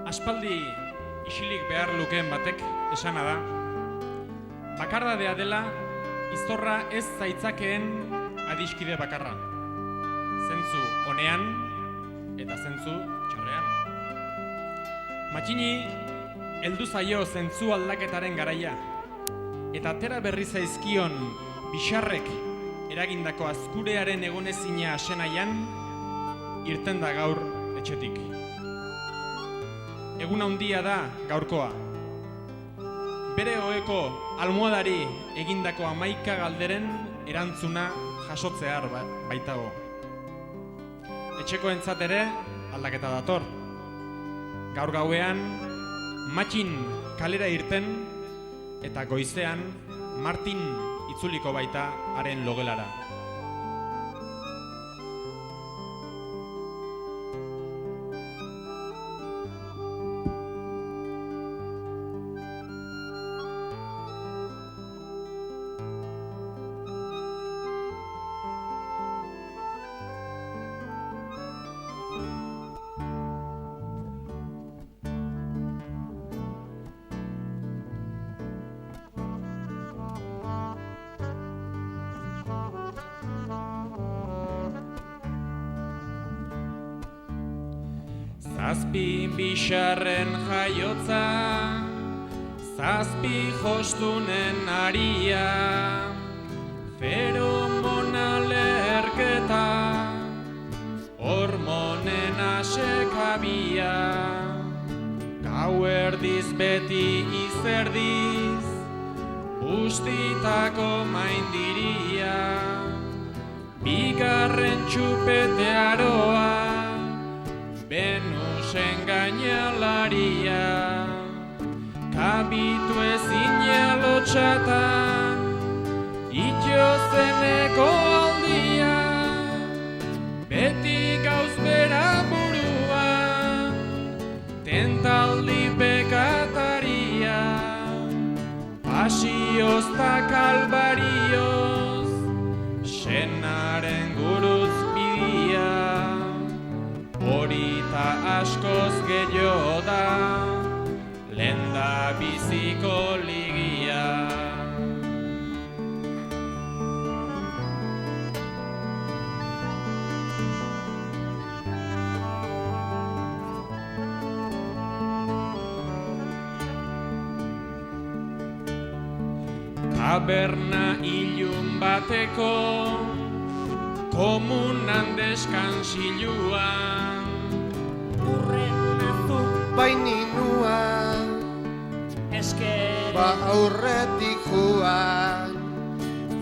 Aspaldi isilik behar lukeen batek esana da, bakardadea dela izorra ez zaitzakeen adiskide bakarra, zentzu onean eta zentzu txarrean. Matxini heldu zaio zentzu aldaketaren garaia, eta atera berri zaizkion bixarrek eragindako azkurearen egonezina asenaian, irten da gaur etxetik. Egun handia da gaurkoa. Bere oheko almohadari egindako 11 galderen erantzuna jasotzear baitago. Etxekoentzat ere aldaketa dator. Gaur gauean Matxin kalera irten eta goizean Martin itzuliko baita haren logelara. Zazpi bixarren jaiotza, zazpi jostunen aria, feromona leherketa, hormonen asekabia, gauerdiz beti izerdiz, bustitako maindiria, bigarren txupete aroa, Benusen gainalaria, kabitu ezin lotxatan, itxozeneko aldia, beti gauz bera burua, tentaldi pekataria, pasioz ta kalbarioz, senaren guruz bidia, horita askoz gehiago da, lenda biziko ligia. Taberna ilun bateko, komunan deskansiluan, baininua, eske ba aurretik joan,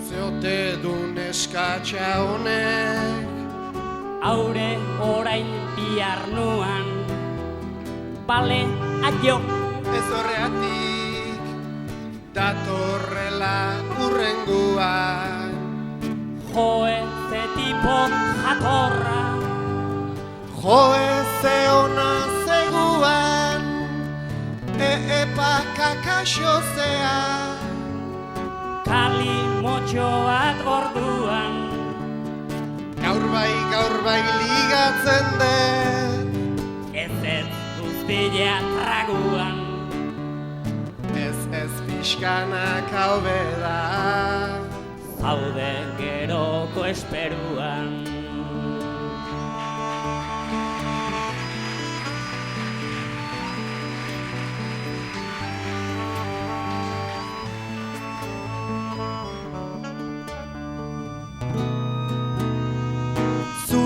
zeote du neskatxa honek, aure orain bihar nuan, bale aio, ez horreatik, datorrela urrenguan, joe ze tipo jatorra, joe ze ona zeguan, epa kakasozea, kali motxoat orduan, gaur bai ligatzen dut, ez guztia traguan, ez pixkanak hau beda, zaude geroko esperuan.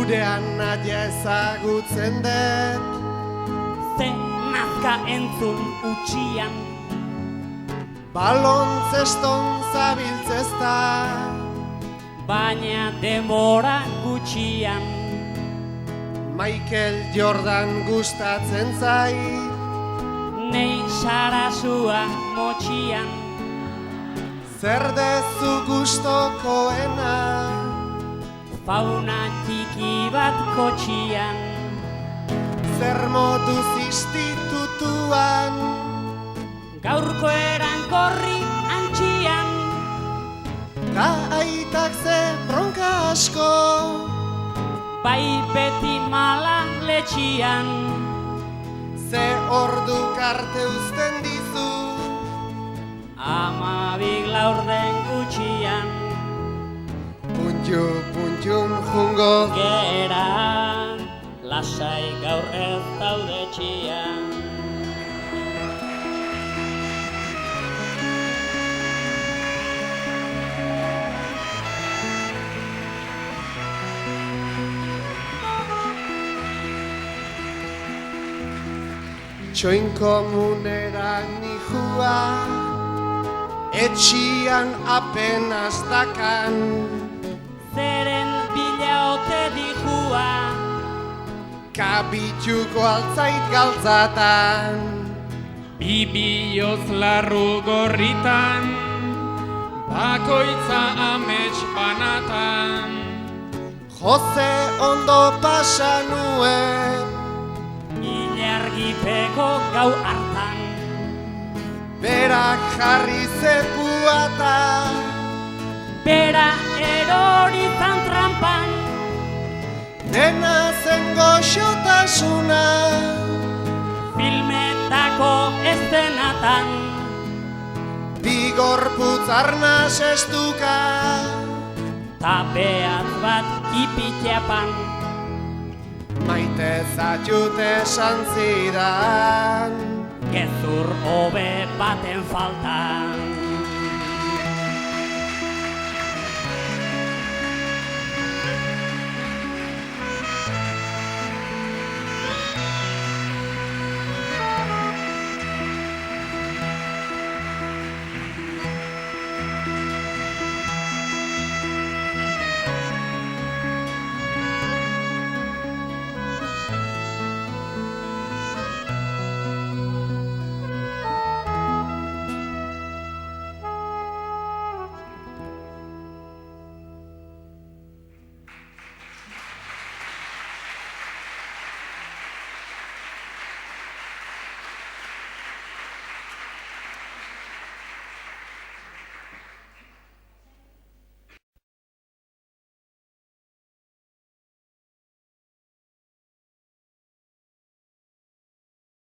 zurean nadia ezagutzen dut, Ze nazka entzun utxian, balontzeston zabiltzezta, baina denbora gutxian, Michael Jordan gustatzen zait, nei sarasua motxian, zer dezu gustokoena, fauna txiki bat kotxian, zer moduz institutuan, gaurko erankorri antxian, ta aitak ze bronka asko, bai beti mala letxian, ze orduk arte uzten dizu. 12 laurden gutxian, Puntxun jungo gera, lasai gaur ez daude txian. Txoin komunera nijua, etxian apenas dakan. Zeren bila ote dijua, Kabituko altzait galtzatan. Bibioz larru gorritan, bakoitza amets banatan. Jose ondo pasa nuen, ilargipeko gau hartan. berak jarri zepuata. Bera eroritan trampan, Dena zen goxotasuna, filmetako eszenatan. bi gorputz arnaz estuka. Ta behatz bat ipitxapan, Maite zatut esan zidan, gezur hobe baten faltan.